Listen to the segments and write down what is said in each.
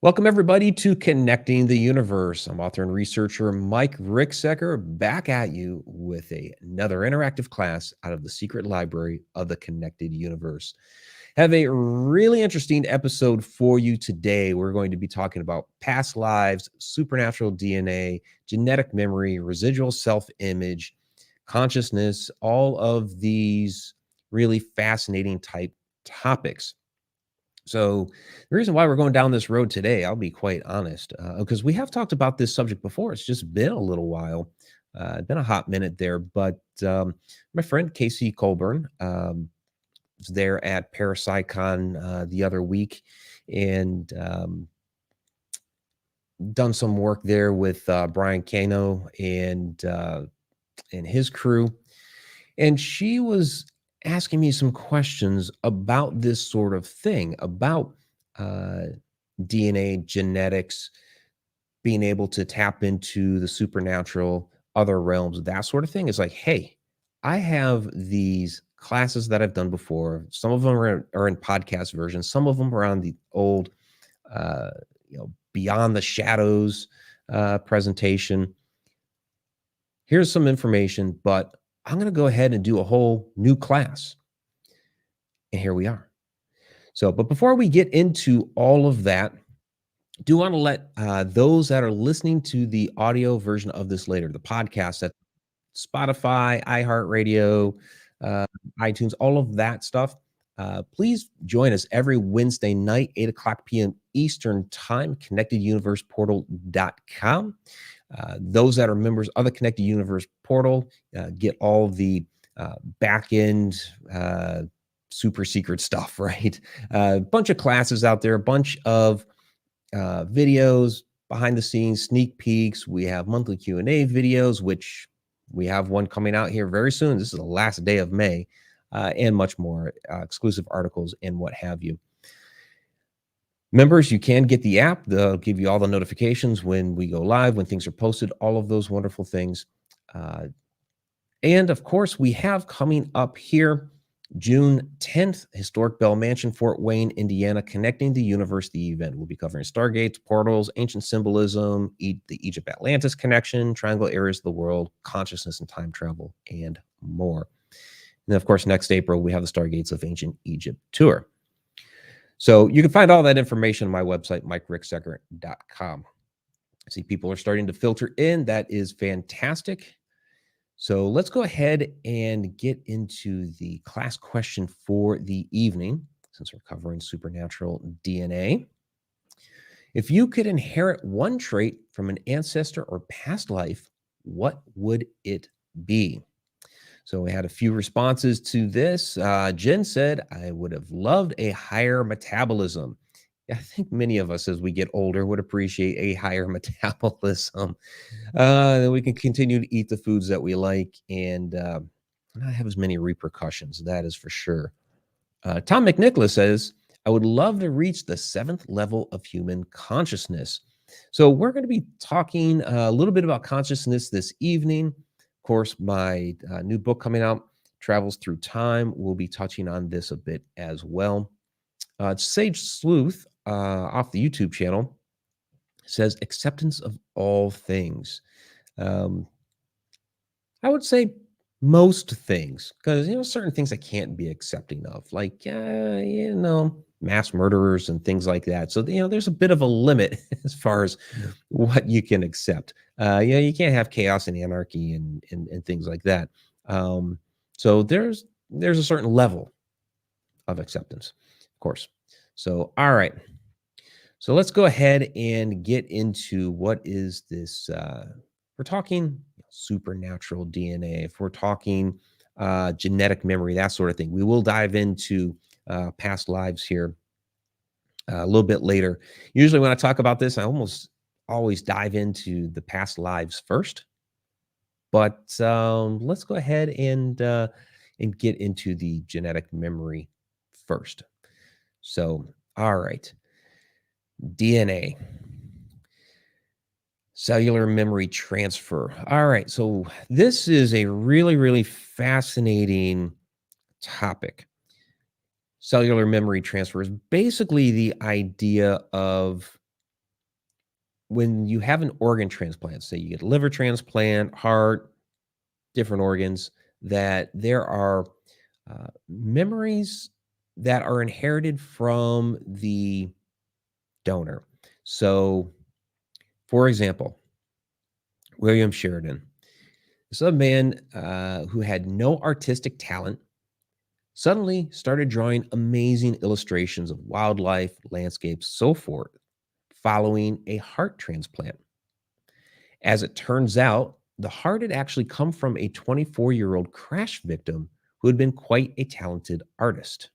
Welcome, everybody, to Connecting the Universe. I'm author and researcher Mike Ricksecker back at you with another interactive class out of the secret library of the Connected Universe. Have a really interesting episode for you today. We're going to be talking about past lives, supernatural DNA, genetic memory, residual self image, consciousness, all of these really fascinating type topics. So the reason why we're going down this road today, I'll be quite honest, because we have talked about this subject before. It's just been a little while, been a hot minute there. But my friend Casey Colburn was there at ParasiteCon the other week, and done some work there with Brian Cano and his crew. And she was asking me some questions about this sort of thing, about uh, DNA, genetics, being able to tap into the supernatural, other realms, that sort of thing. Is like, hey, I have these classes that I've done before. Some of them are in podcast versions. Some of them are on the old, uh, Beyond the Shadows presentation. Here's some information, but I'm going to go ahead and do a whole new class. And here we are. So, but before we get into all of that, do want to let those that are listening to the audio version of this later, the podcast at Spotify, iHeartRadio, uh, iTunes, all of that stuff, please join us every Wednesday night, 8 o'clock p.m. Eastern Time, connecteduniverseportal.com. Those that are members of the Connected Universe portal get all the back end super secret stuff, right? A bunch of classes out there, a bunch of videos, behind the scenes, sneak peeks. We have monthly Q&A videos, which we have one coming out here very soon. This is the last day of May, and much more, exclusive articles and what have you. Members, you can get the app. They'll give you all the notifications when we go live, when things are posted, all of those wonderful things. And of course, we have coming up here June 10th, Historic Bell Mansion, Fort Wayne, Indiana, Connecting the Universe, the event. We'll be covering stargates, portals, ancient symbolism, the Egypt-Atlantis connection, triangle areas of the world, consciousness and time travel, and more. And then, of course, next April, we have the Stargates of Ancient Egypt tour. So you can find all that information on my website, mikericksecker.com. I see people are starting to filter in. That is fantastic. So let's go ahead and get into the class question for the evening, since we're covering supernatural DNA. If you could inherit one trait from an ancestor or past life, what would it be? So we had a few responses to this. Jen said, I would have loved a higher metabolism. I think many of us, as we get older, would appreciate a higher metabolism. Then we can continue to eat the foods that we like and not have as many repercussions. That is for sure. Tom McNicholas says, I would love to reach the 7th level of human consciousness. So we're going to be talking a little bit about consciousness this evening. Of course, my new book coming out, Travels Through Time, will be touching on this a bit as well. Sage Sleuth off the YouTube channel says acceptance of all things. I would say most things, because certain things I can't be accepting of, like mass murderers and things like that. So there's a bit of a limit as far as what you can accept. You can't have chaos and anarchy and things like that. So there's a certain level of acceptance, of course. So all right. So let's go ahead and get into what is this. We're talking supernatural DNA. If we're talking genetic memory, that sort of thing, we will dive into past lives here a little bit later. Usually when I talk about this, I almost always dive into the past lives first. But let's go ahead and get into the genetic memory first. So, all right. DNA, cellular memory transfer. All right. So this is a really, really fascinating topic. Cellular memory transfer is basically the idea of when you have an organ transplant, say you get a liver transplant, heart, different organs, that there are memories that are inherited from the donor. So, for example, William Sheridan. This is a man who had no artistic talent, suddenly started drawing amazing illustrations of wildlife, landscapes, so forth, following a heart transplant. As it turns out, the heart had actually come from a 24-year-old crash victim who had been quite a talented artist.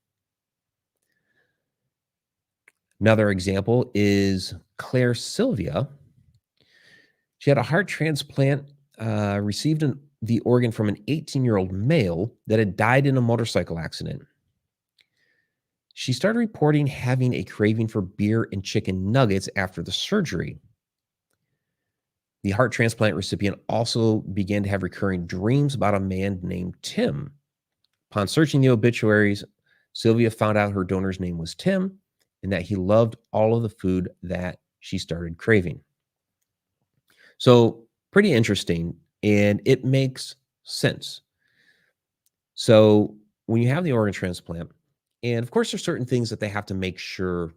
Another example is Claire Sylvia. She had a heart transplant, received the organ from an 18-year-old male that had died in a motorcycle accident. She started reporting having a craving for beer and chicken nuggets after the surgery. The heart transplant recipient also began to have recurring dreams about a man named Tim. Upon searching the obituaries, Sylvia found out her donor's name was Tim and that he loved all of the food that she started craving. So, pretty interesting, and it makes sense. So, when you have the organ transplant, and of course, there's certain things that they have to make sure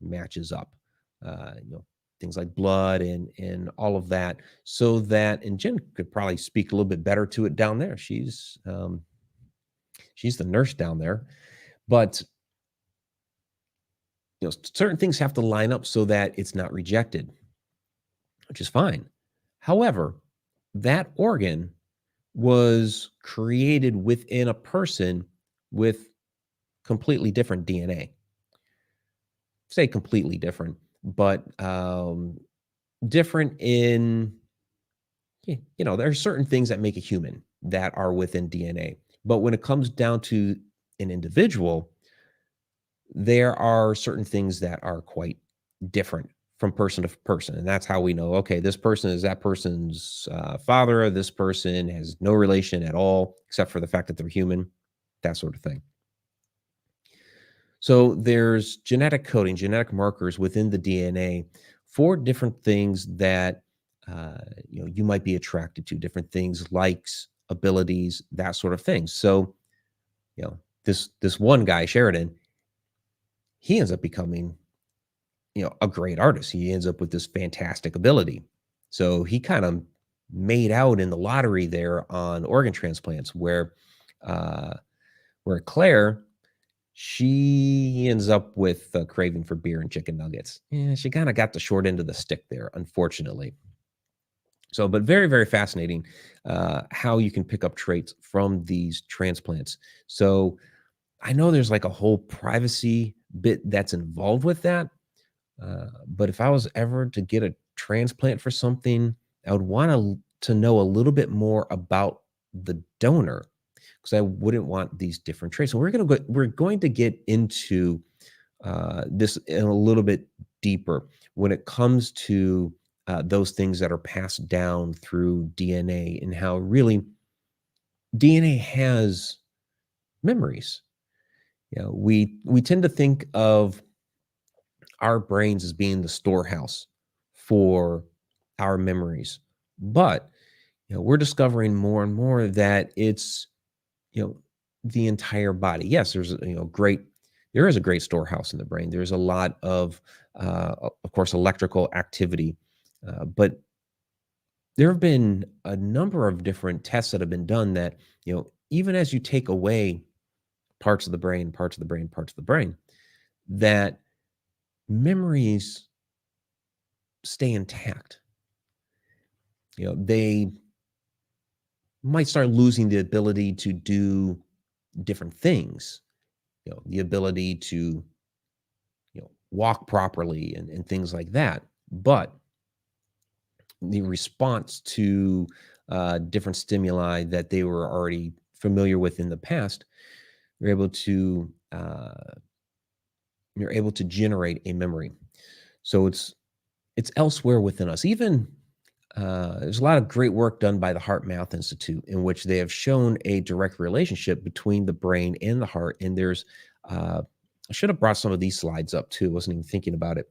matches up. You know, things like blood and all of that, so that and Jen could probably speak a little bit better to it down there. She's the nurse down there, but certain things have to line up so that it's not rejected, which is fine. However, that organ was created within a person with completely different DNA. Say completely different, but different in, there are certain things that make a human that are within DNA. But when it comes down to an individual, there are certain things that are quite different from person to person. And that's how we know, okay, this person is that person's father. This person has no relation at all, except for the fact that they're human, that sort of thing. So there's genetic coding, genetic markers within the DNA for different things that you might be attracted to, different things, likes, abilities, that sort of thing. So, this one guy, Sheridan, he ends up becoming, a great artist. He ends up with this fantastic ability. So he kind of made out in the lottery there on organ transplants, where Claire, she ends up with a craving for beer and chicken nuggets. Yeah, she kind of got the short end of the stick there, unfortunately. So, but very, very fascinating how you can pick up traits from these transplants. So, I know there's like a whole privacy bit that's involved with that. But if I was ever to get a transplant for something, I would want to know a little bit more about the donor because I wouldn't want these different traits. So we're going to get into this in a little bit deeper when it comes to those things that are passed down through DNA and how really DNA has memories. We tend to think of our brains as being the storehouse for our memories, but we're discovering more and more that it's the entire body. Yes, there's there is a great storehouse in the brain. There's a lot of course, electrical activity, but there have been a number of different tests that have been done that even as you take away parts of the brain, parts of the brain, parts of the brain, that memories stay intact. They might start losing the ability to do different things, the ability to, walk properly and things like that. But the response to different stimuli that they were already familiar with in the past, you're able to generate a memory. So it's elsewhere within us. Even there's a lot of great work done by the Heart Math Institute in which they have shown a direct relationship between the brain and the heart. And there's I should have brought some of these slides up too. I wasn't even thinking about it.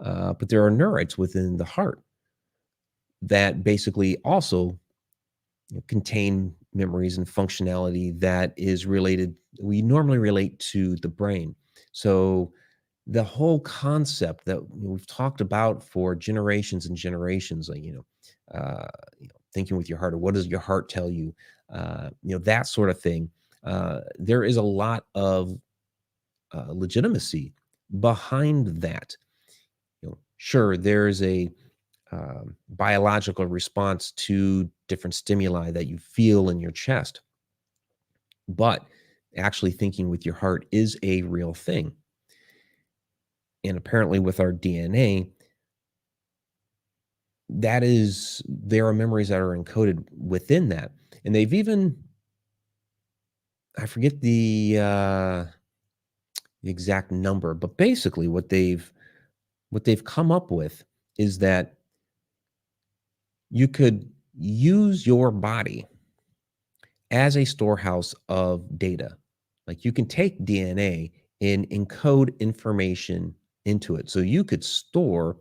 But there are neurites within the heart that basically also contain memories and functionality that is related, we normally relate to the brain. So the whole concept that we've talked about for generations and generations, like, thinking with your heart, or what does your heart tell you? That sort of thing. There is a lot of legitimacy behind that. Sure, there's a biological response to different stimuli that you feel in your chest, but actually thinking with your heart is a real thing. And apparently, with our DNA, there are memories that are encoded within that. And they've even, I forget the exact number, but basically what they've come up with is that you could use your body as a storehouse of data. Like, you can take DNA and encode information into it. So you could store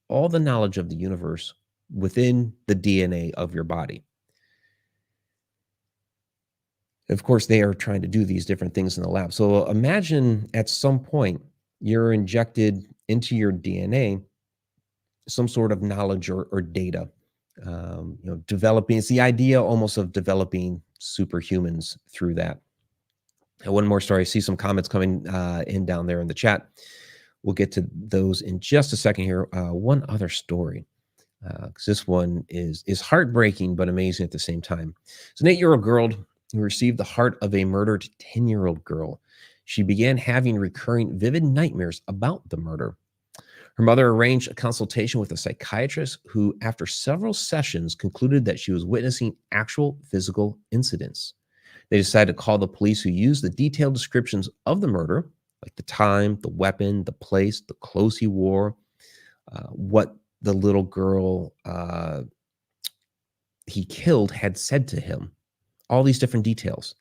all the knowledge of the universe within the DNA of your body. Of course, they are trying to do these different things in the lab. So imagine at some point you're injected into your DNA some sort of knowledge or data. Developing, it's the idea almost of developing superhumans through that. And one more story. I see some comments coming in down there in the chat. We'll get to those in just a second here. One other story, because this one is heartbreaking but amazing at the same time. It's an 8-year-old girl who received the heart of a murdered 10-year-old girl. She began having recurring vivid nightmares about the murder. Her mother arranged a consultation with a psychiatrist who, after several sessions, concluded that she was witnessing actual physical incidents. They decided to call the police, who used the detailed descriptions of the murder, like the time, the weapon, the place, the clothes he wore, what the little girl he killed had said to him, all these different details.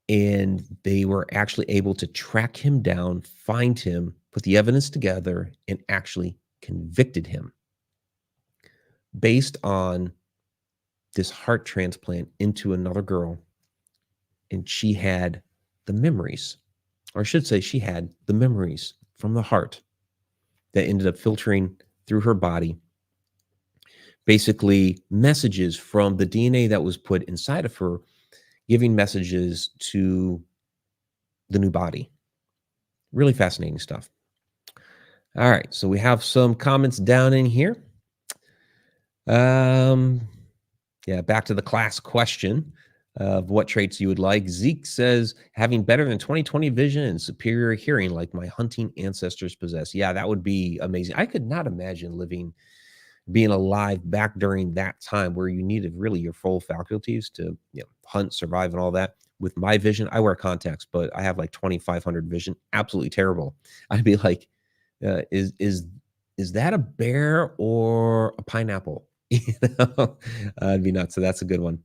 And they were actually able to track him down, find him, put the evidence together, and actually convicted him based on this heart transplant into another girl. And she had the memories, or I should say, she had the memories from the heart that ended up filtering through her body. Basically, messages from the DNA that was put inside of her, giving messages to the new body. Really fascinating stuff. All right, so we have some comments down in here. Yeah, back to the class question of what traits you would like. Zeke says, having better than 20/20 vision and superior hearing like my hunting ancestors possess. Yeah, that would be amazing. I could not imagine being alive back during that time where you needed really your full faculties to hunt, survive, and all that. With my vision, I wear contacts, but I have like 2,500 vision. Absolutely terrible. I'd be like, is that a bear or a pineapple? It'd be nuts. So that's a good one.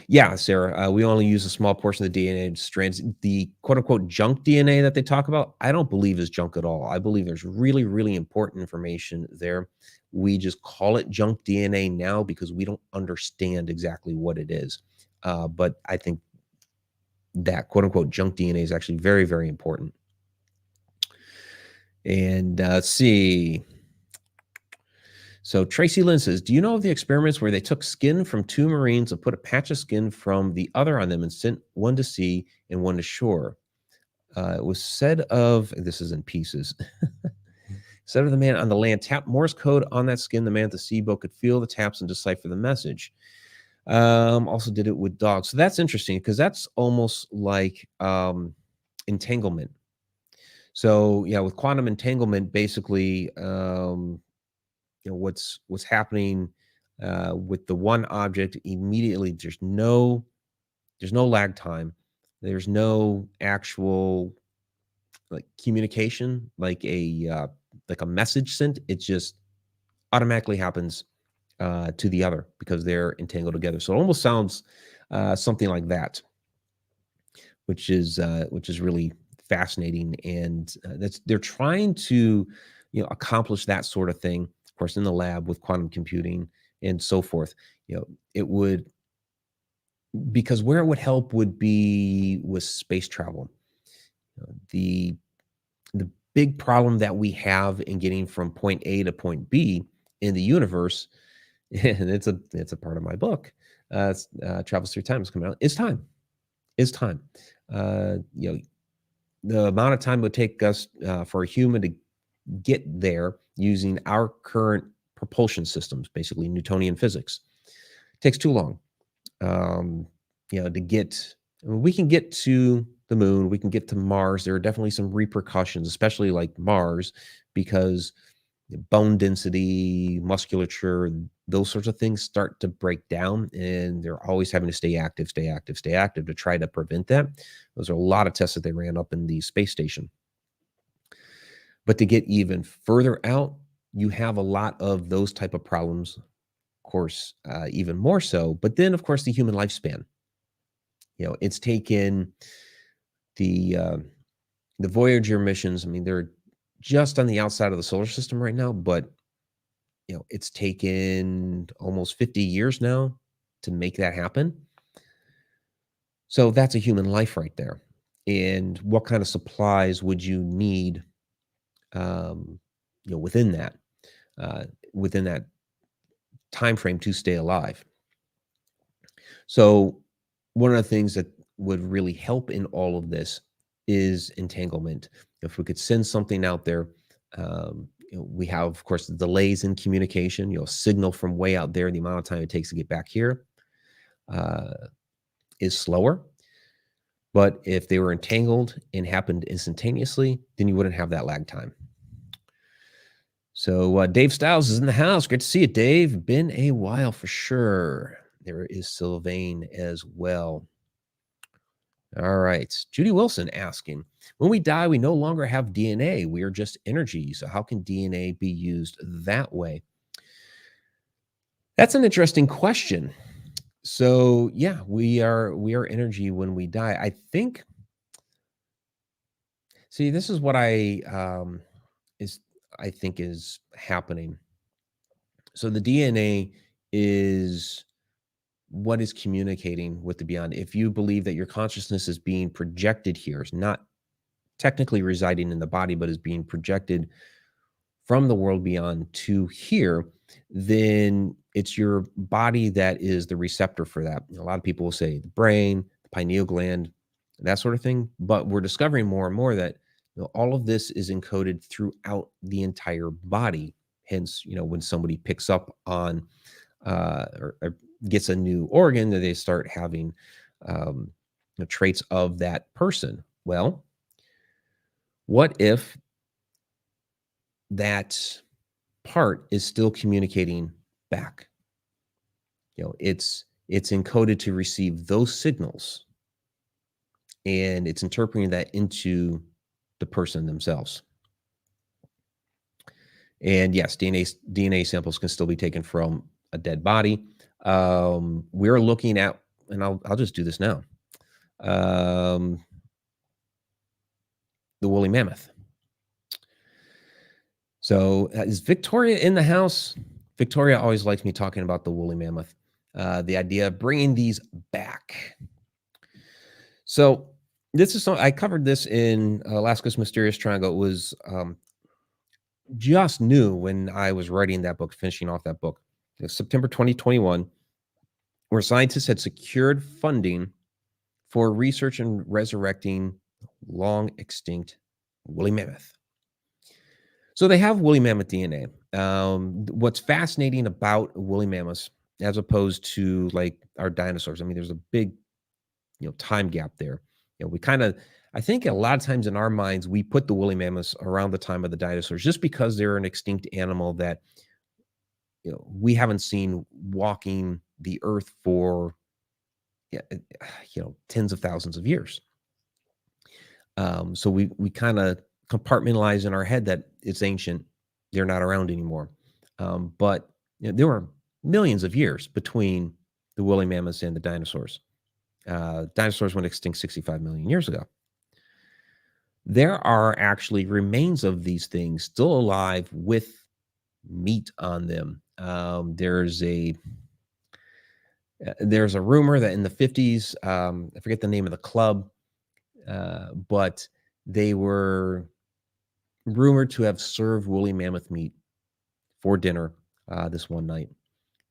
Yeah, Sarah, we only use a small portion of the DNA strands. The quote unquote junk DNA that they talk about, I don't believe is junk at all. I believe there's really, really important information there. We just call it junk DNA now because we don't understand exactly what it is. But I think that quote unquote junk DNA is actually very, very important. And let's see. So Tracy Lynn says, do you know of the experiments where they took skin from 2 Marines and put a patch of skin from the other on them and sent one to sea and one to shore? It was said of, this is in pieces, said of the man on the land tapped Morse code on that skin. The man at the sea boat could feel the taps and decipher the message. Also did it with dogs. So that's interesting because that's almost like entanglement. So yeah, with quantum entanglement, basically, what's happening with the one object immediately, there's no lag time, there's no actual like communication, like a message sent. It just automatically happens to the other because they're entangled together. So it almost sounds something like that, which is really fascinating, and they're trying to, accomplish that sort of thing, of course, in the lab with quantum computing and so forth. It would, because where it would help would be with space travel. The big problem that we have in getting from point A to point B in the universe, and it's a part of my book, Travels Through Time is coming out, is time. Is time. Uh, you know, the amount of time it would take us for a human to get there using our current propulsion systems, basically Newtonian physics, takes too long. To get, we can get to the moon, we can get to Mars. There are definitely some repercussions, especially like Mars, because bone density, musculature, those sorts of things start to break down, and they're always having to stay active, stay active, stay active to try to prevent that. Those are a lot of tests that they ran up in the space station. But to get even further out, you have a lot of those type of problems, of course, even more so. But then, of course, the human lifespan. It's taken the Voyager missions. I mean, they're just on the outside of the solar system right now, but it's taken almost 50 years now to make that happen. So that's a human life right there. And what kind of supplies would you need, um, within that time frame to stay alive? So one of the things that would really help in all of this is entanglement. If we could send something out there, we have, of course, the delays in communication, signal from way out there, the amount of time it takes to get back here is slower. But if they were entangled and happened instantaneously, then you wouldn't have that lag time. So Dave Stiles is in the house. Great to see you, Dave. Been a while for sure. There is Sylvain as well. All right. Judy Wilson asking, when we die, we no longer have DNA. We are just energy. So how can DNA be used that way? That's an interesting question. So yeah, we are energy when we die. I think, see, this is what I think is happening. So the DNA is what is communicating with the beyond. If you believe that your consciousness is being projected here, is not technically residing in the body, but is being projected from the world beyond to here, then it's your body that is the receptor for that. A lot of people will say the brain, the pineal gland, that sort of thing. But we're discovering more and more that all of this is encoded throughout the entire body. Hence, when somebody picks up on or gets a new organ, that they start having traits of that person. Well, what if that part is still communicating back? It's encoded to receive those signals, and it's interpreting that into the person themselves. And yes, DNA samples can still be taken from a dead body. We're looking at, and I'll just do this now. The woolly mammoth. So is Victoria in the house? Victoria always likes me talking about the woolly mammoth. The idea of bringing these back. So this is I covered this in Alaska's Mysterious Triangle. It was just new when I was writing that book, finishing off that book. It was September 2021, where scientists had secured funding for research in resurrecting long extinct woolly mammoth. So they have woolly mammoth DNA. What's fascinating about woolly mammoths, as opposed to like our dinosaurs, I mean, there's a big, time gap there. We kind of, I think a lot of times in our minds, we put the woolly mammoths around the time of the dinosaurs, just because they're an extinct animal that, we haven't seen walking the earth for, tens of thousands of years. So we kind of compartmentalize in our head that it's ancient, they're not around anymore. But there were millions of years between the woolly mammoths and the dinosaurs. Dinosaurs went extinct 65 million years ago. There are actually remains of these things still alive with meat on them. There's a rumor that in the 50s, I forget the name of the club, but they were rumored to have served woolly mammoth meat for dinner this one night.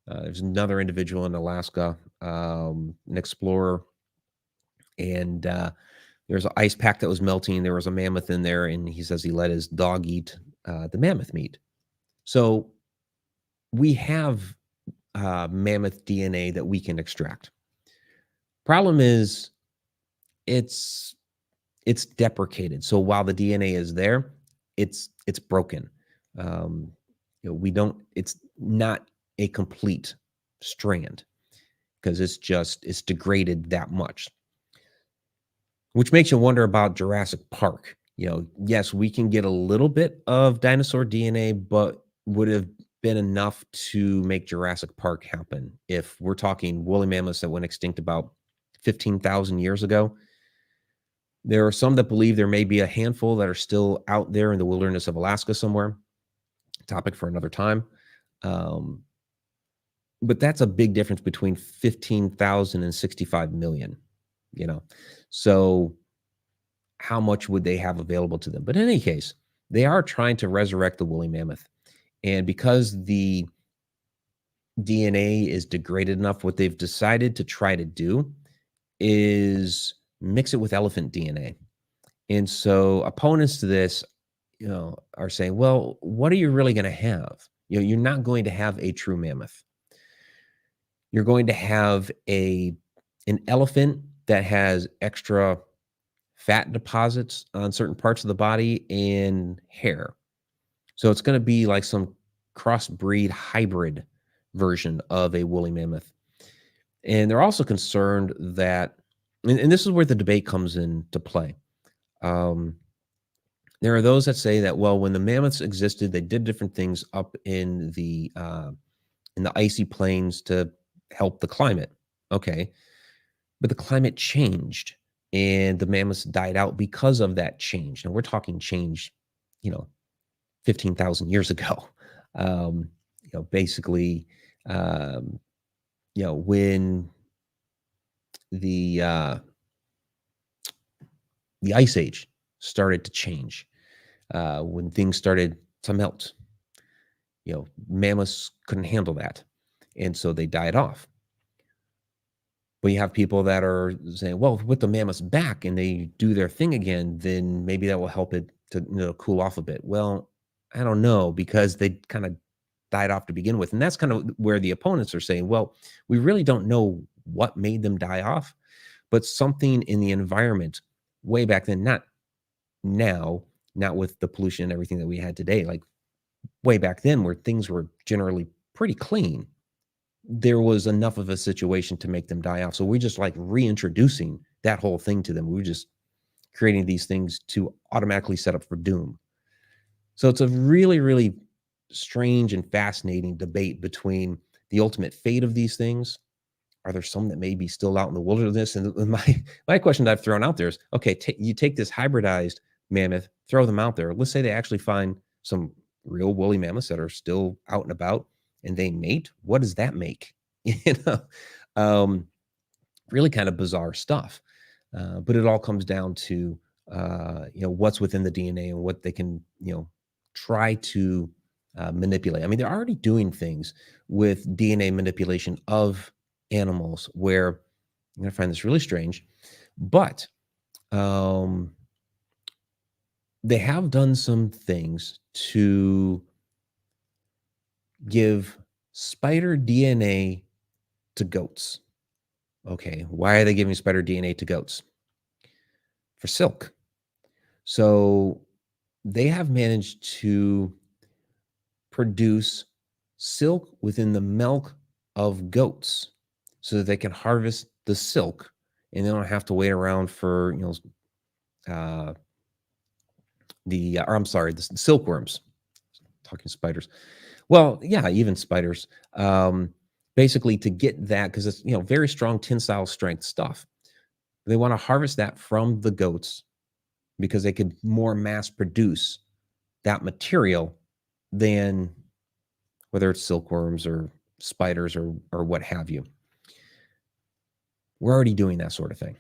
There's another individual in Alaska, an explorer, and there's an ice pack that was melting. There was a mammoth in there, and he says he let his dog eat the mammoth meat. So we have mammoth DNA that we can extract. Problem is, it's it's deprecated. So while the DNA is there, it's broken. Um, we don't. It's not a complete strand because it's degraded that much, which makes you wonder about Jurassic Park. Yes, we can get a little bit of dinosaur DNA, but would have been enough to make Jurassic Park happen if we're talking woolly mammoths that went extinct about 15,000 years ago. There are some that believe there may be a handful that are still out there in the wilderness of Alaska somewhere. Topic for another time. Um, but that's a big difference between 15,000 and 65 million, you know. So how much would they have available to them? But in any case, they are trying to resurrect the woolly mammoth. And because the DNA is degraded enough, what they've decided to try to do is mix it with elephant DNA. And so opponents to this, are saying, well, what are you really going to have? You're not going to have a true mammoth. You're going to have an elephant that has extra fat deposits on certain parts of the body and hair. So it's going to be like some crossbreed hybrid version of a woolly mammoth. And they're also concerned that, and this is where the debate comes into play. There are those that say that, well, when the mammoths existed, they did different things up in the icy plains to help the climate. Okay, but the climate changed, and the mammoths died out because of that change. Now we're talking change, 15,000 years ago. Basically, when the ice age started to change, when things started to melt. Mammoths couldn't handle that, and so they died off. But you have people that are saying, well, with the mammoths back and they do their thing again, then maybe that will help it to cool off a bit. Well, I don't know, because they kind of died off to begin with. And that's kind of where the opponents are saying, well, we really don't know what made them die off, but something in the environment way back then, not now, not with the pollution and everything that we had today, like way back then where things were generally pretty clean, there was enough of a situation to make them die off. So we're just like reintroducing that whole thing to them. We're just creating these things to automatically set up for doom. So it's a really, really strange and fascinating debate between the ultimate fate of these things. Are there some that may be still out in the wilderness? And my question that I've thrown out there is, okay, you take this hybridized mammoth, throw them out there. Let's say they actually find some real woolly mammoths that are still out and about, and they mate. What does that make? you know, really kind of bizarre stuff. But it all comes down to what's within the DNA and what they can try to manipulate. I mean, they're already doing things with DNA manipulation of animals where I'm going to find this really strange, but they have done some things to give spider DNA to goats. Okay, why are they giving spider DNA to goats? For silk. So they have managed to produce silk within the milk of goats so that they can harvest the silk and they don't have to wait around for the silkworms. Talking spiders. Well, yeah, even spiders. Basically, to get that, because it's very strong tensile strength stuff. They want to harvest that from the goats because they could more mass produce that material than whether it's silkworms or spiders or what have you. We're already doing that sort of thing.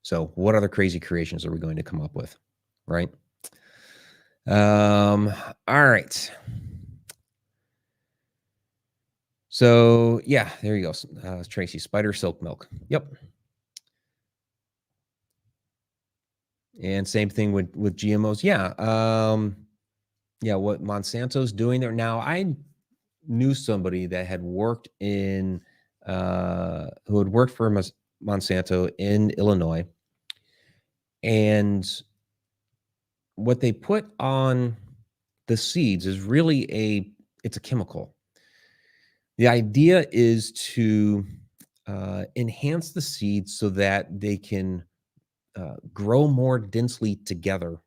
So what other crazy creations are we going to come up with, right? All right. So yeah, there you go. Tracy, spider silk milk. Yep. And same thing with GMOs. Yeah. Yeah, what Monsanto's doing there. Now, I knew somebody that had worked in who had worked for Monsanto in Illinois. And what they put on the seeds is really it's a chemical. The idea is to enhance the seeds so that they can grow more densely together,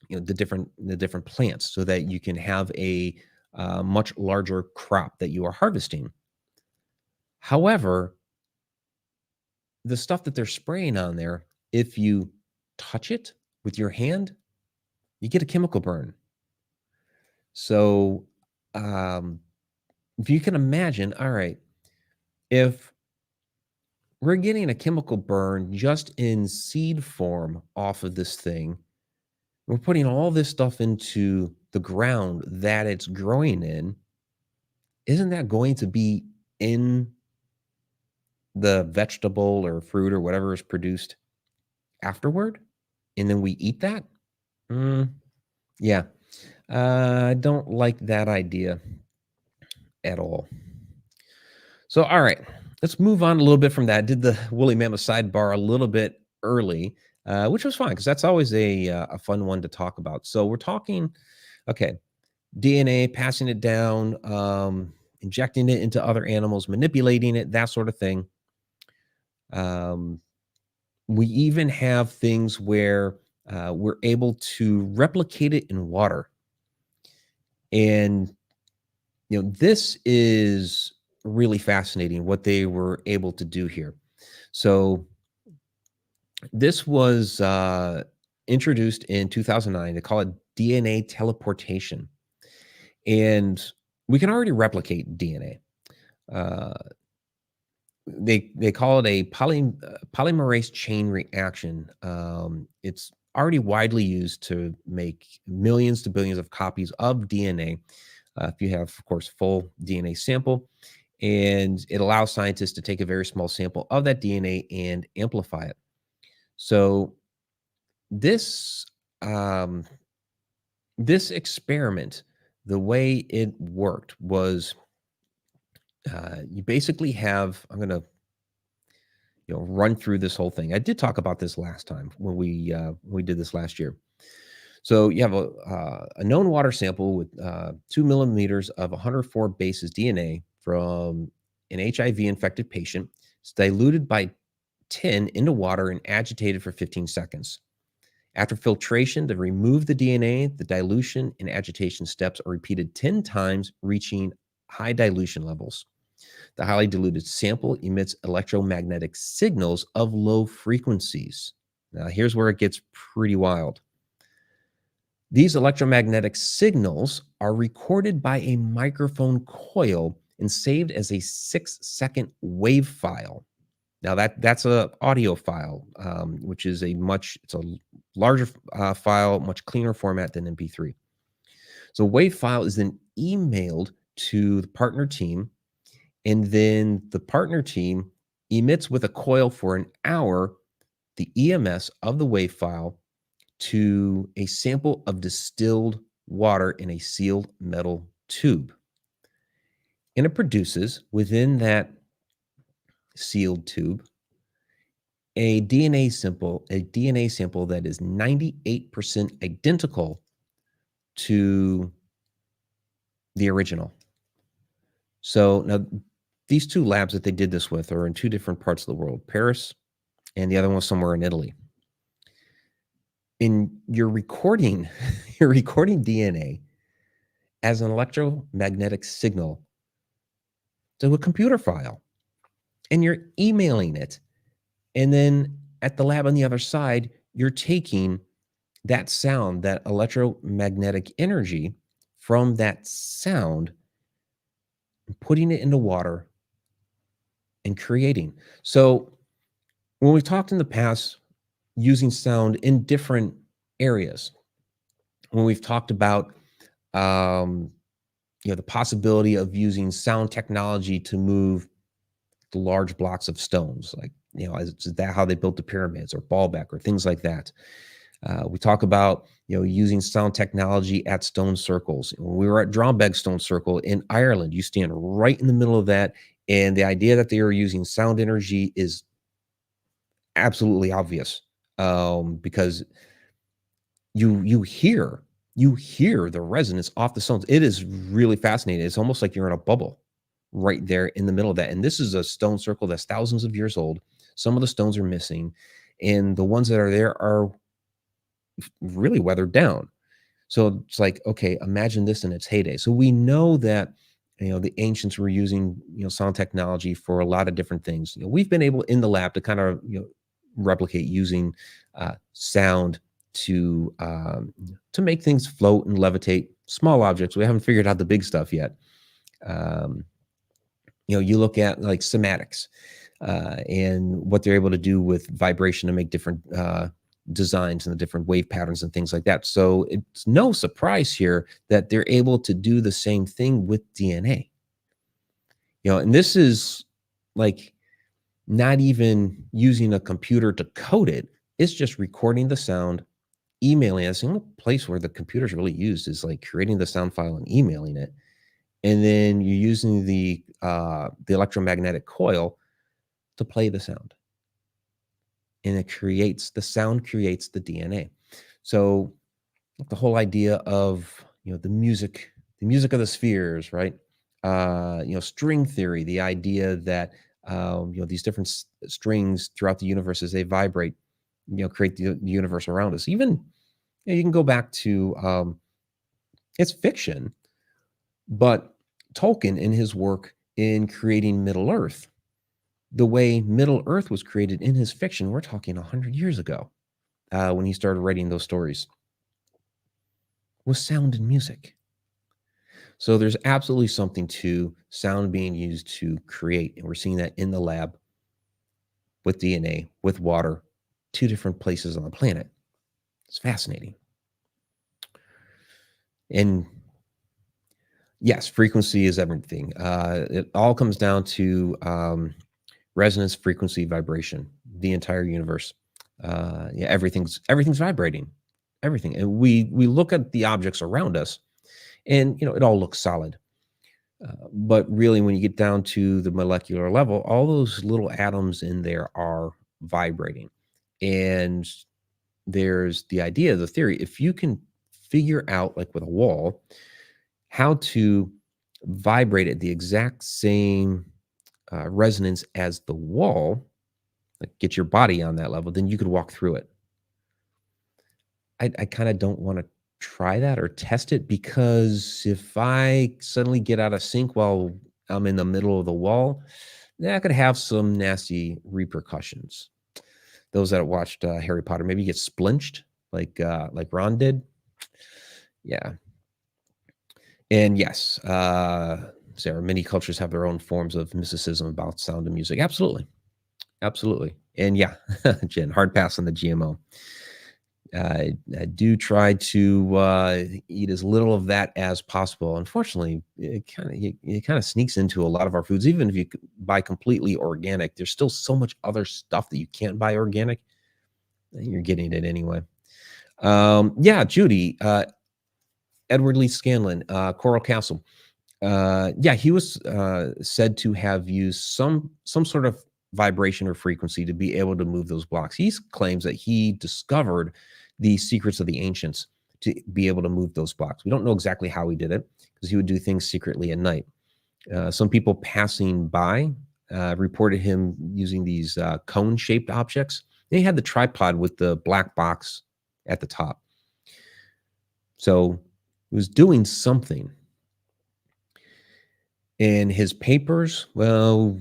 the different plants, so that you can have a much larger crop that you are harvesting. However, the stuff that they're spraying on there, if you touch it with your hand, you get a chemical burn. So, if you can imagine, all right, if we're getting a chemical burn just in seed form off of this thing, we're putting all this stuff into the ground that it's growing in, isn't that going to be in the vegetable or fruit or whatever is produced afterward? And then we eat that? Yeah. I don't like that idea at all. So, all right, let's move on a little bit from that. I did the woolly mammoth sidebar a little bit early, which was fine because that's always a fun one to talk about. So we're talking, okay, DNA, passing it down, injecting it into other animals, manipulating it, that sort of thing. We even have things where we're able to replicate it in water. And, this is really fascinating what they were able to do here. So this was introduced in 2009. They call it DNA teleportation. And we can already replicate DNA. Uh, they call it a polymerase chain reaction. It's already widely used to make millions to billions of copies of DNA. If you have, of course, full DNA sample, and it allows scientists to take a very small sample of that DNA and amplify it. So this um, this experiment, the way it worked was you basically have. I'm going to run through this whole thing. I did talk about this last time when we did this last year. So you have a known water sample with 2 millimeters of 104 bases DNA from an HIV infected patient. It's diluted by 10 into water and agitated for 15 seconds. After filtration, to remove the DNA, the dilution and agitation steps are repeated 10 times, reaching high dilution levels. The highly diluted sample emits electromagnetic signals of low frequencies. Now, here's where it gets pretty wild. These electromagnetic signals are recorded by a microphone coil and saved as a 6-second wave file. Now that's a audio file, which is it's a larger file, much cleaner format than MP3. So wave file is then emailed to the partner team, and then the partner team emits with a coil for an hour the EMS of the wave file to a sample of distilled water in a sealed metal tube. And it produces within that sealed tube a DNA sample that is 98% identical to the original. So now these two labs that they did this with are in two different parts of the world, Paris and the other one somewhere in Italy. You're recording DNA as an electromagnetic signal to a computer file, and you're emailing it. And then at the lab on the other side, you're taking that sound, that electromagnetic energy from that sound, and putting it into water and creating. So when we've talked in the past using sound in different areas, when we've talked about um, the possibility of using sound technology to move the large blocks of stones, like is that how they built the pyramids or Baalbek or things like that. We talk about using sound technology at stone circles. When we were at Drombeg Stone Circle in Ireland, you stand right in the middle of that, and the idea that they are using sound energy is absolutely obvious, because you hear the resonance off the stones. It is really fascinating. It's almost like you're in a bubble right there in the middle of that. And this is a stone circle that's thousands of years old. Some of the stones are missing, and the ones that are there are really weathered down. So it's like, okay, imagine this in its heyday. So we know that the ancients were using sound technology for a lot of different things. We've been able in the lab to kind of replicate using sound to make things float and levitate small objects. We haven't figured out the big stuff yet. Um, you look at like somatics and what they're able to do with vibration to make different designs and the different wave patterns and things like that. So it's no surprise here that they're able to do the same thing with DNA. And this is like not even using a computer to code it. It's just recording the sound, emailing it. The only place where the computer's really used is like creating the sound file and emailing it. And then you're using the electromagnetic coil to play the sound. And the sound creates the DNA. So the whole idea of, the music of the spheres, right? String theory, the idea that, these different strings throughout the universe as they vibrate, create the universe around us. Even, you can go back to, it's fiction, but Tolkien in his work in creating Middle Earth, the way Middle Earth was created in his fiction, we're talking 100 years ago, when he started writing those stories, was sound and music. So there's absolutely something to sound being used to create. And we're seeing that in the lab with DNA, with water, 2 different places on the planet. It's fascinating. And yes, frequency is everything. It all comes down to resonance, frequency, vibration, the entire universe. Everything's vibrating, everything. And we look at the objects around us, and it all looks solid. But really, when you get down to the molecular level, all those little atoms in there are vibrating. And there's the idea, the theory, if you can figure out, like with a wall, how to vibrate at the exact same resonance as the wall, like get your body on that level, then you could walk through it. I kind of don't want to try that or test it, because if I suddenly get out of sync while I'm in the middle of the wall, that could have some nasty repercussions. Those that watched Harry Potter maybe get splinched like Ron did. Yeah. And yes, Sarah, many cultures have their own forms of mysticism about sound and music. Absolutely. Absolutely. And yeah, Jen, hard pass on the GMO. I do try to eat as little of that as possible. Unfortunately, it kind of sneaks into a lot of our foods. Even if you buy completely organic, there's still so much other stuff that you can't buy organic. You're getting it anyway. Yeah, Judy, Edward Lee Scanlon, Coral Castle. Yeah, he was said to have used some sort of vibration or frequency to be able to move those blocks. He claims that he discovered the secrets of the ancients to be able to move those blocks. We don't know exactly how he did it, because he would do things secretly at night. Some people passing by reported him using these cone-shaped objects. And he had the tripod with the black box at the top. So he was doing something. And his papers, well,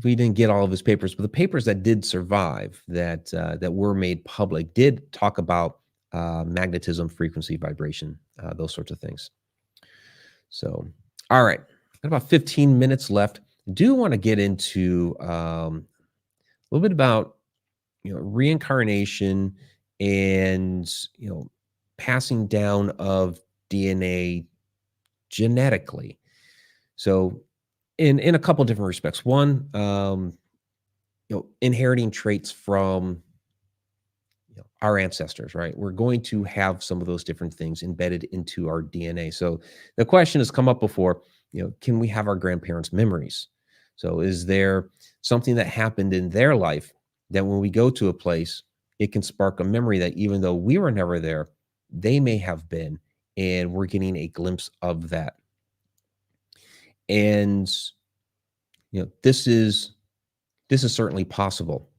we didn't get all of his papers, but the papers that did survive, that were made public, did talk about magnetism, frequency, vibration, those sorts of things. So, all right, got about 15 minutes left. Do want to get into a little bit about reincarnation and passing down of DNA genetically. So in a couple different respects. One, inheriting traits from our ancestors, right? We're going to have some of those different things embedded into our DNA. So the question has come up before, can we have our grandparents' memories? So is there something that happened in their life that when we go to a place, it can spark a memory that even though we were never there, they may have been, and we're getting a glimpse of that. And this is certainly possible.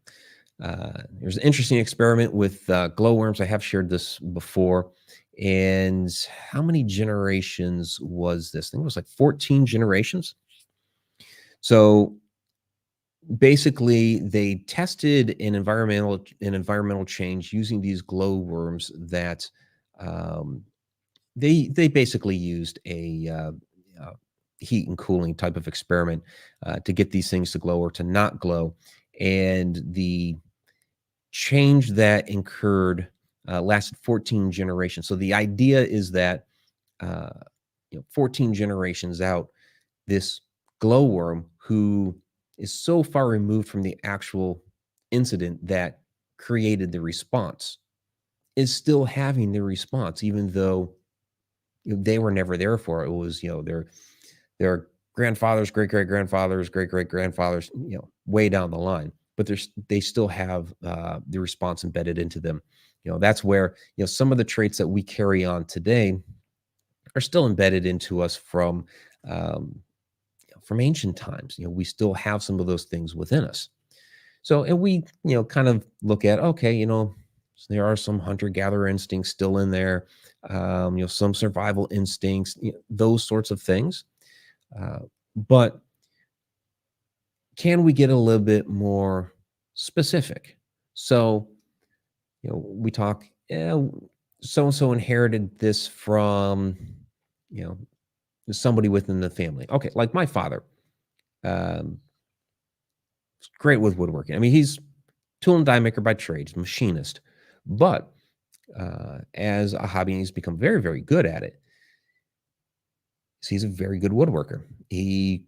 There's an interesting experiment with glowworms. I have shared this before. And how many generations was this? I think it was like 14 generations. So basically, they tested an environmental change using these glowworms that they basically used a heat and cooling type of experiment to get these things to glow or to not glow. And the change that incurred lasted 14 generations. So the idea is that 14 generations out, this glowworm who is so far removed from the actual incident that created the response is still having the response, even though they were never there for it. It was their grandfathers, great great grandfathers, great great grandfathers, way down the line. But they still have the response embedded into them. That's where some of the traits that we carry on today are still embedded into us from ancient times. We still have some of those things within us. So, and we kind of look at, okay, there are some hunter gatherer instincts still in there, some survival instincts, those sorts of things. But can we get a little bit more specific? So, we talk, so and so inherited this from, you know, somebody within the family. Okay, like my father, um, great with woodworking. I mean, he's tool and die maker by trade, he's a machinist, but as a hobby, he's become very, very good at it. He's a very good woodworker. He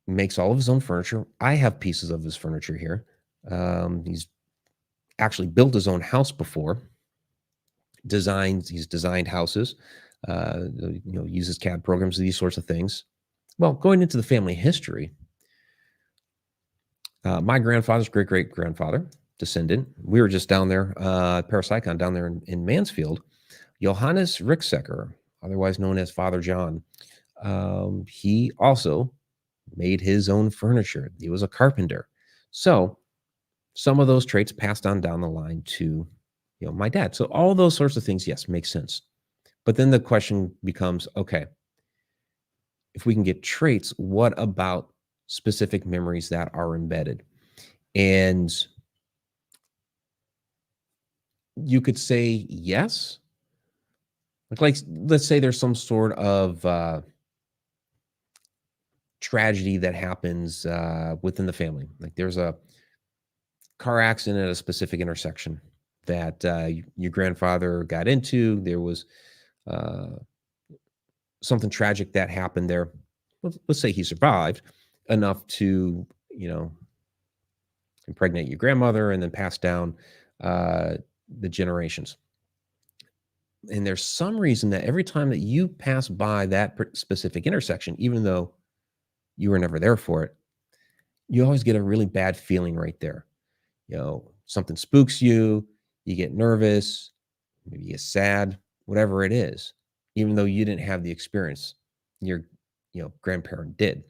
makes all of his own furniture. I have pieces of his furniture here. He's actually built his own house before. He's designed houses. Uses CAD programs, these sorts of things. Well, going into the family history, my grandfather's great great grandfather, descendant. We were just down there, Parasicon down there in Mansfield. Johannes Ricksecker, otherwise known as Father John. He also made his own furniture. He was a carpenter. So some of those traits passed on down the line to, my dad. So all those sorts of things, yes, make sense. But then the question becomes, okay, if we can get traits, what about specific memories that are embedded? And you could say yes. Like let's say there's some sort of tragedy that happens within the family. Like there's a car accident at a specific intersection that your grandfather got into. There was something tragic that happened there. Let's say he survived enough to, impregnate your grandmother and then pass down the generations. And there's some reason that every time that you pass by that specific intersection, even though you were never there for it, you always get a really bad feeling right there. Something spooks you, you get nervous, maybe you get sad, whatever it is, even though you didn't have the experience, your grandparent did.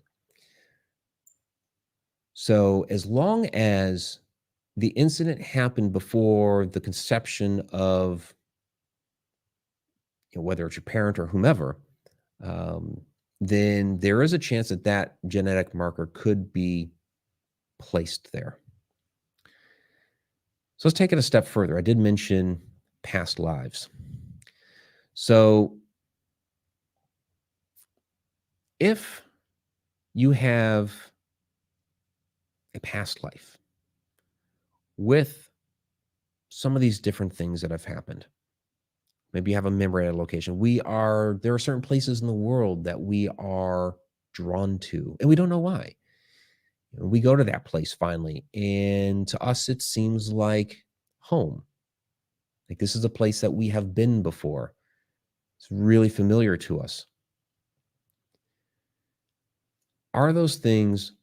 So as long as the incident happened before the conception of whether it's your parent or whomever, then there is a chance that that genetic marker could be placed there. So let's take it a step further. I did mention past lives. So if you have a past life with some of these different things that have happened, maybe you have a memory at a location. There are certain places in the world that we are drawn to, and we don't know why. We go to that place finally, and to us, it seems like home. Like this is a place that we have been before. It's really familiar to us. Are those things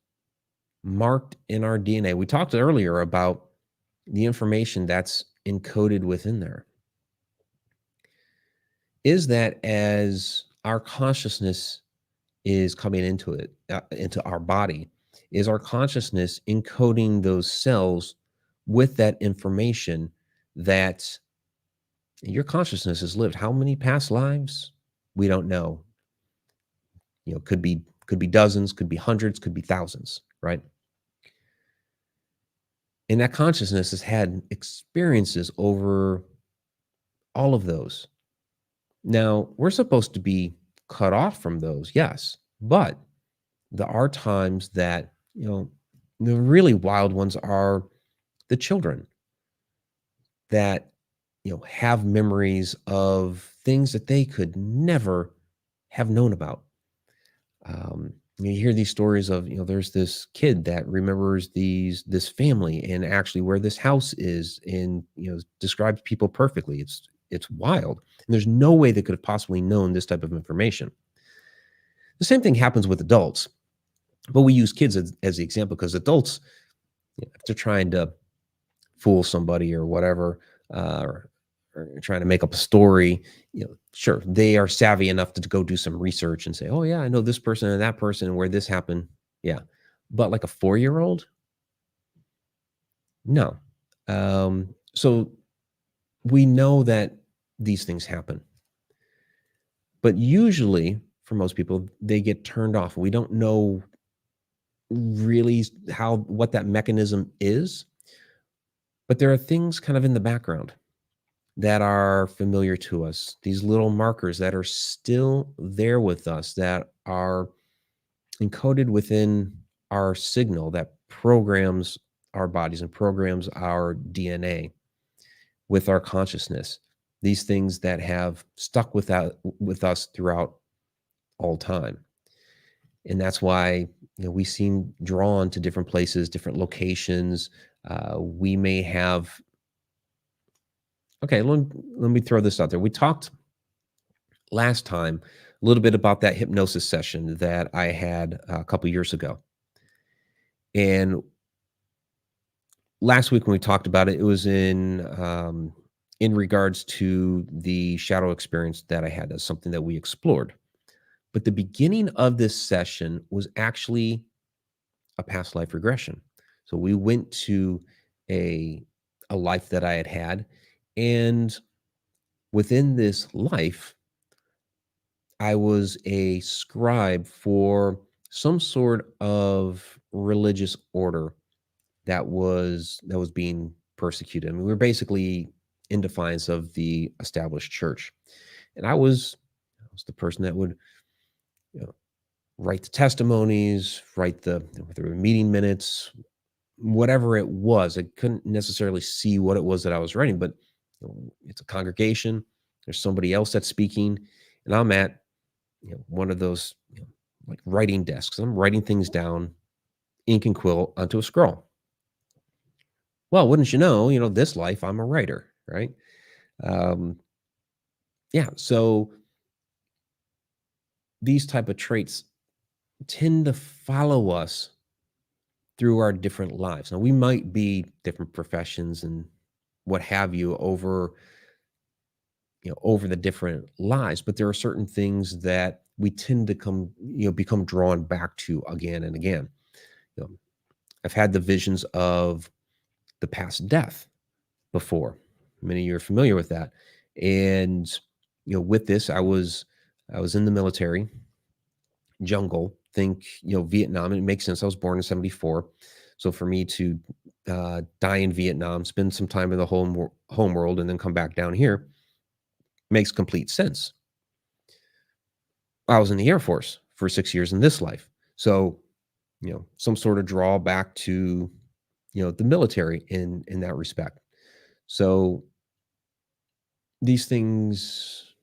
marked in our DNA? We talked earlier about the information that's encoded within there. Is that as our consciousness is coming into it, into our body, is our consciousness encoding those cells with that information that your consciousness has lived? How many past lives? We don't know. Could be dozens, could be hundreds, could be thousands, right? And that consciousness has had experiences over all of those. Now, we're supposed to be cut off from those, yes, but there are times that, the really wild ones are the children that, have memories of things that they could never have known about. You hear these stories of, there's this kid that remembers this family and actually where this house is, and describes people perfectly. It's wild, and there's no way they could have possibly known this type of information. The same thing happens with adults, but we use kids as the example because adults, if they're trying to fool somebody or whatever, or trying to make up a story, sure, they are savvy enough to go do some research and say, oh yeah, I know this person and that person and where this happened. Yeah. But like a 4-year-old, no. So we know that these things happen, but usually for most people, they get turned off. We don't know really what that mechanism is, but there are things kind of in the background that are familiar to us, these little markers that are still there with us, that are encoded within our signal that programs our bodies and programs our DNA with our consciousness. These things that have stuck with us throughout all time. And that's why we seem drawn to different places, different locations. We may have. Okay, let me throw this out there. We talked last time a little bit about that hypnosis session that I had a couple years ago. And last week when we talked about it, it was in regards to the shadow experience that I had. That's something that we explored. But the beginning of this session was actually a past life regression. So we went to a life that I had, and within this life, I was a scribe for some sort of religious order that was being persecuted. I mean, we were basically in defiance of the established church, and I was the person that would, you know, write the testimonies, write the meeting minutes, whatever it was. I couldn't necessarily see what it was that I was writing, but it's a congregation. There's somebody else that's speaking, and I'm at one of those like writing desks. I'm writing things down, ink and quill onto a scroll. Well, wouldn't you know, this life I'm a writer, right? Um, yeah. So these type of traits tend to follow us through our different lives. Now, we might be different professions and what have you over the different lives, but there are certain things that we tend to become drawn back to again and again. You know, I've had the visions of the past death before. Many of you are familiar with that. And with this, I was in the military, jungle. Think, Vietnam. It makes sense. I was born in 74. So for me to die in Vietnam, spend some time in the home world, and then come back down here makes complete sense. I was in the Air Force for 6 years in this life. So, some sort of draw back to, the military in that respect. So these things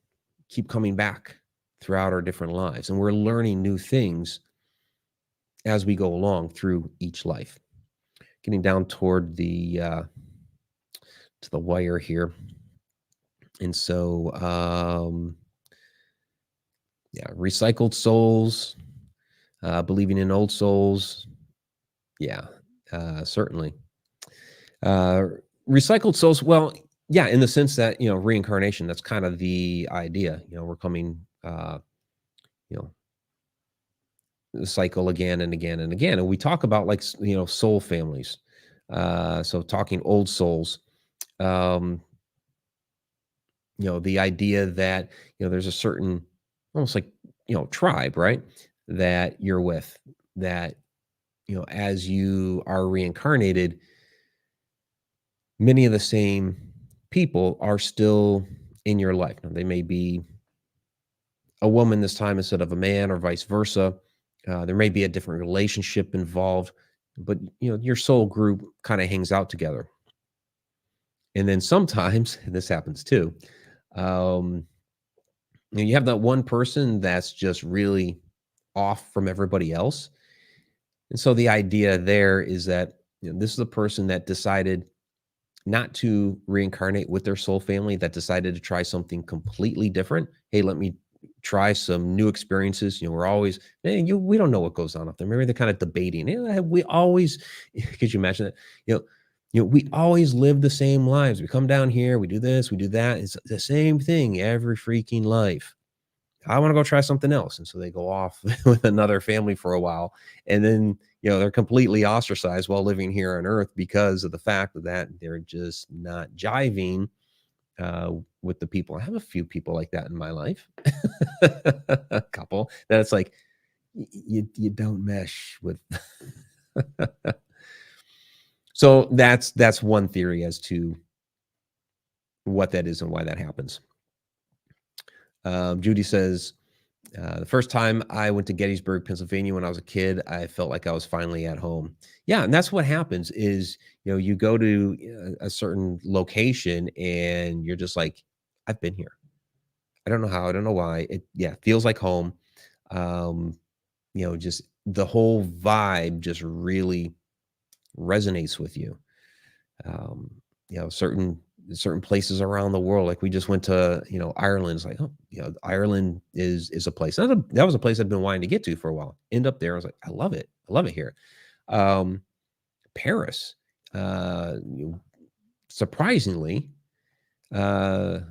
keep coming back throughout our different lives, and we're learning new things as we go along through each life. Getting down toward the to the wire here. And so yeah, recycled souls, believing in old souls. Yeah, certainly. Recycled souls, well, yeah, in the sense that, reincarnation, that's kind of the idea. We're coming, you know, cycle again and again and again. And we talk about, like, soul families. So talking old souls, um, the idea that, there's a certain, almost like, tribe, right? That you're with, that, as you are reincarnated, many of the same people are still in your life. Now, they may be a woman this time instead of a man, or vice versa. There may be a different relationship involved, but your soul group kind of hangs out together. And then sometimes, and this happens too, um, you have that one person that's just really off from everybody else. And so the idea there is that, this is a person that decided not to reincarnate with their soul family, that decided to try something completely different. Hey, let me try some new experiences. We're always, we don't know what goes on up there. Maybe they're kind of debating. We always, could you imagine that? We always live the same lives. We come down here, we do this, we do that. It's the same thing every freaking life. I want to go try something else. And so they go off with another family for a while. And then, they're completely ostracized while living here on Earth because of the fact that they're just not jiving with the people. I have a few people like that in my life. A couple that it's like, you don't mesh with. So that's one theory as to what that is and why that happens. Judy says, the first time I went to Gettysburg, Pennsylvania when I was a kid, I felt like I was finally at home. Yeah, and that's what happens is, you go to a certain location and you're just like, I've been here. I don't know how, I don't know why. Feels like home. Just the whole vibe just really resonates with you. Certain places around the world, like we just went to, Ireland. It's like, oh, Ireland is a place. That was a place I'd been wanting to get to for a while. End up there, I was like, I love it. I love it here. Paris, surprisingly, both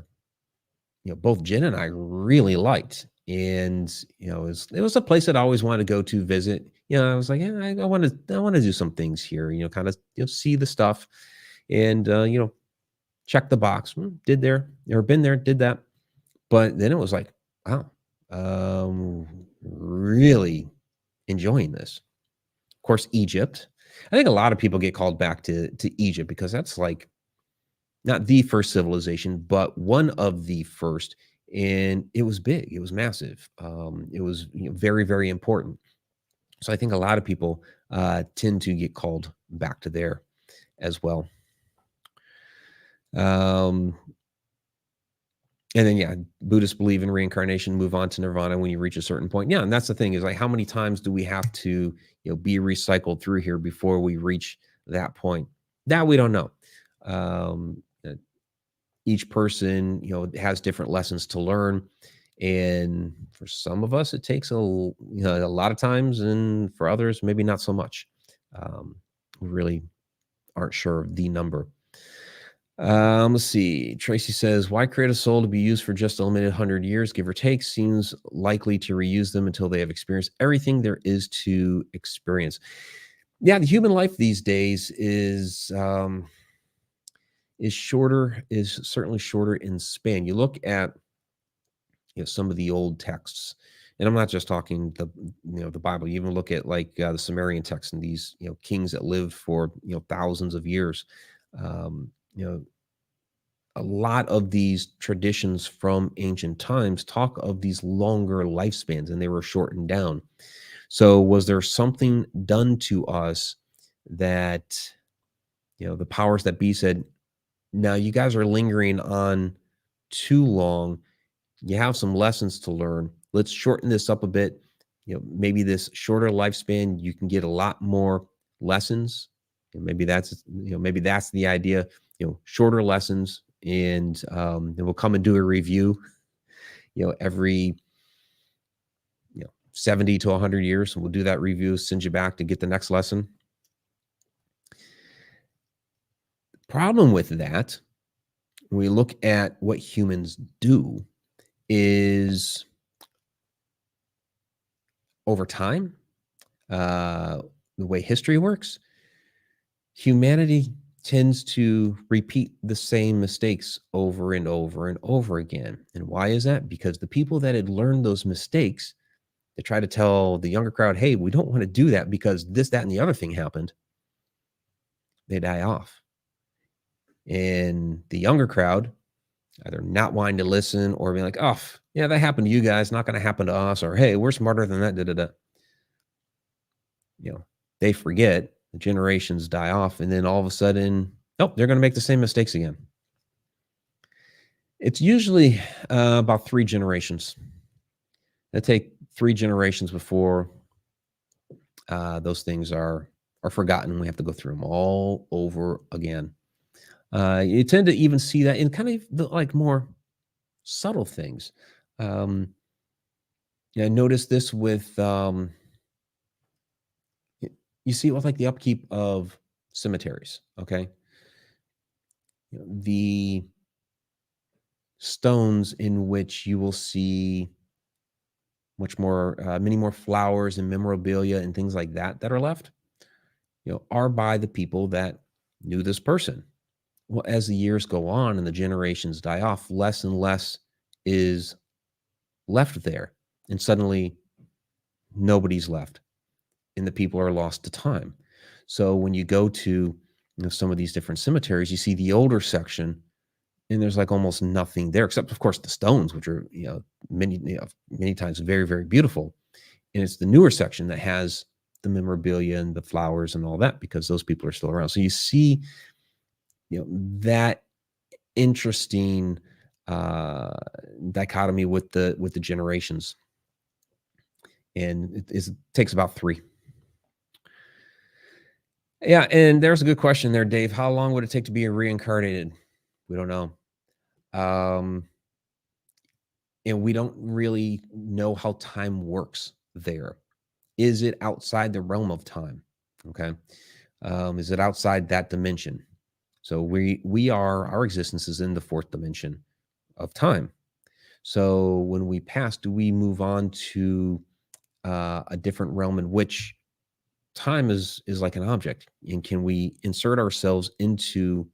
Jen and I really liked, and it was a place I'd always wanted to go to visit. I was like, yeah, I want to do some things here. Kind of see the stuff, and check the box. Did there, or been there, did that. But then it was like, wow, really enjoying this. Of course, Egypt. I think a lot of people get called back to Egypt because that's like not the first civilization, but one of the first. And it was big. It was massive. It was very, very important. So I think a lot of people tend to get called back to there as well. And then, yeah, Buddhists believe in reincarnation, move on to nirvana when you reach a certain point. Yeah, and that's the thing is, like, how many times do we have to, be recycled through here before we reach that point? That we don't know. Each person, has different lessons to learn, and for some of us, it takes a lot of times, and for others, maybe not so much. We really aren't sure of the number. Let's see. Tracy says, why create a soul to be used for just a limited 100 years, give or take? Seems likely to reuse them until they have experienced everything there is to experience. Yeah, the human life these days is certainly shorter in span. You look at some of the old texts, And I'm not just talking the Bible. You even look at like the Sumerian texts and these kings that lived for thousands of years. Um, you know, a lot of these traditions from ancient times talk of these longer lifespans, and they were shortened down. So, was there something done to us that the powers that be said, "Now you guys are lingering on too long. You have some lessons to learn. Let's shorten this up a bit. Maybe this shorter lifespan, you can get a lot more lessons. And maybe that's the idea. Shorter lessons, and then we'll come and do a review. Every 70 to 100 years, and we'll do that review. Send you back to get the next lesson. Problem with that, when we look at what humans do, is over time, the way history works, humanity tends to repeat the same mistakes over and over and over again. And why is that? Because the people that had learned those mistakes, they try to tell the younger crowd, hey, we don't want to do that because this, that, and the other thing happened. They die off. And the younger crowd, either not wanting to listen or being like, oh, yeah, that happened to you guys, not going to happen to us, or hey, we're smarter than that, da da da. They forget, the generations die off, and then all of a sudden, they're going to make the same mistakes again. It's usually about 3 generations. It take 3 generations before those things are forgotten. We have to go through them all over again. You tend to even see that in kind of the more subtle things. Notice this with you see it with like the upkeep of cemeteries. Okay, the stones in which you will see much more, many more flowers and memorabilia and things like that that are left, are by the people that knew this person. Well, as the years go on and the generations die off, less and less is left there, and suddenly nobody's left, and the people are lost to time. So when you go to some of these different cemeteries, you see the older section, and there's like almost nothing there, except of course the stones, which are many times very, very beautiful. And it's the newer section that has the memorabilia and the flowers and all that, because those people are still around. So you see that interesting dichotomy with the generations, and it takes about 3. Yeah, and there's a good question there, Dave. How long would it take to be reincarnated? We don't know. And we don't really know how time works there. Is it outside the realm of time? Okay. Is it outside that dimension? So our existence is in the 4th dimension of time. So when we pass, do we move on to a different realm in which time is like an object? And can we insert ourselves into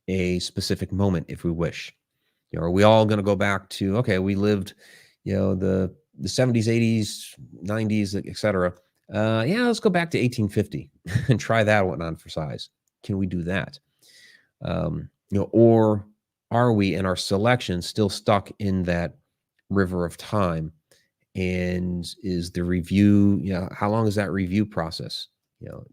a specific moment if we wish? Are we all going to go back to, okay, we lived, the 70s, 80s, 90s, etc. Yeah, let's go back to 1850 and try that one on for size. Can we do that? Or are we in our selection still stuck in that river of time? And is the review, how long is that review process?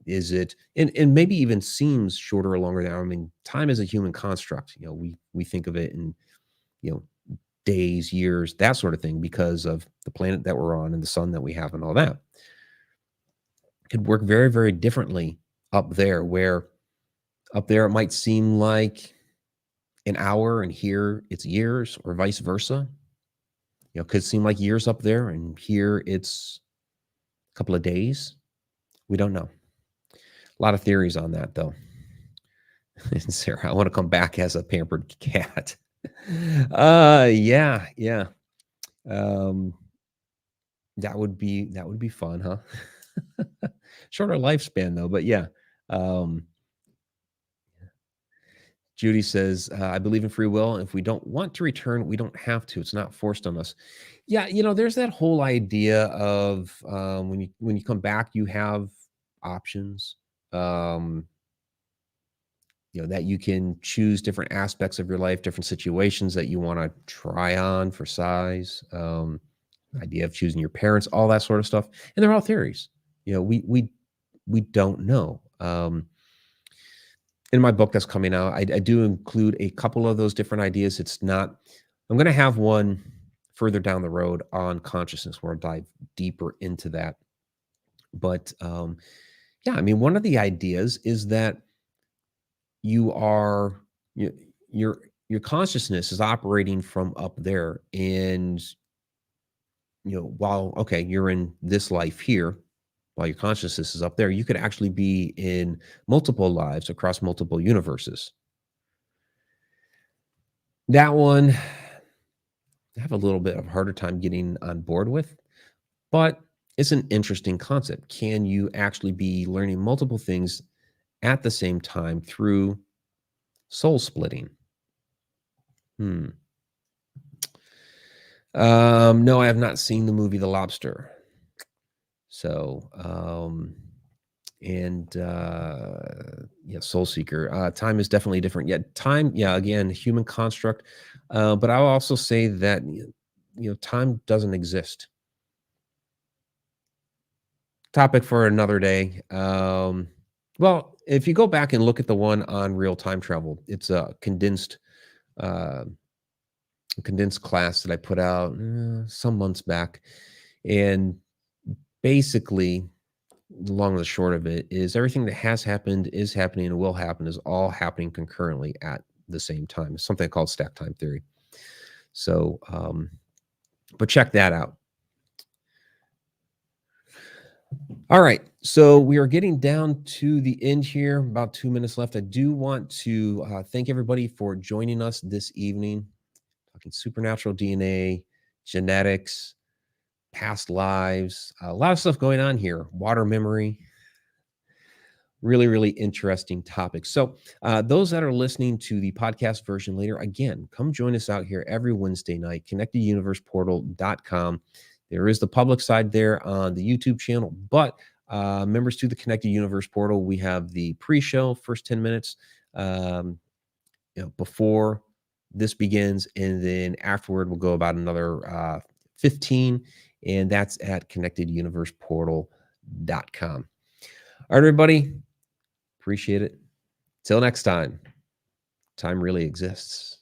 Is it, and maybe even seems shorter or longer than, I mean, time is a human construct. We think of it in, days, years, that sort of thing, because of the planet that we're on and the sun that we have and all that. It could work very, very differently up there, where up there it might seem like an hour and here it's years, or vice versa. It could seem like years up there and here it's a couple of days. We don't know. A lot of theories on that, though. And Sarah, I want to come back as a pampered cat. Yeah. That would be fun, huh? Shorter lifespan though, but yeah. Judy says, I believe in free will. If we don't want to return, we don't have to. It's not forced on us. Yeah, there's that whole idea of when you come back, you have options. Um, that you can choose different aspects of your life, different situations that you want to try on for size. Idea of choosing your parents, all that sort of stuff, and they're all theories. We don't know. In my book that's coming out, I do include a couple of those different ideas. It's not. I'm going to have one further down the road on consciousness, where I'll dive deeper into that. But yeah, I mean, one of the ideas is that you are you, your consciousness is operating from up there, and while okay, you're in this life here, while your consciousness is up there, you could actually be in multiple lives across multiple universes. That one I have a little bit of a harder time getting on board with, but it's an interesting concept. Can you actually be learning multiple things at the same time through soul splitting? No, I have not seen the movie The Lobster. So, yeah, Soul Seeker. Time is definitely different. Yeah, time, yeah, again, human construct. But I'll also say that time doesn't exist. Topic for another day. Well, if you go back and look at the one on real time travel, it's a uh, condensed class that I put out some months back, and basically, the long and the short of it is everything that has happened, is happening, and will happen is all happening concurrently at the same time. It's something called stack time theory. So, but check that out. All right. So we are getting down to the end here, about 2 minutes left. I do want to thank everybody for joining us this evening, talking supernatural DNA, genetics, past lives, a lot of stuff going on here, water memory. Really, really interesting topic. So, those that are listening to the podcast version later, again, come join us out here every Wednesday night, connecteduniverseportal.com. There is the public side there on the YouTube channel, but members to the Connected Universe portal, we have the pre-show, first 10 minutes before this begins, and then afterward, we'll go about another 15, and that's at connecteduniverseportal.com. All right, everybody. Appreciate it. Till next time, time really exists.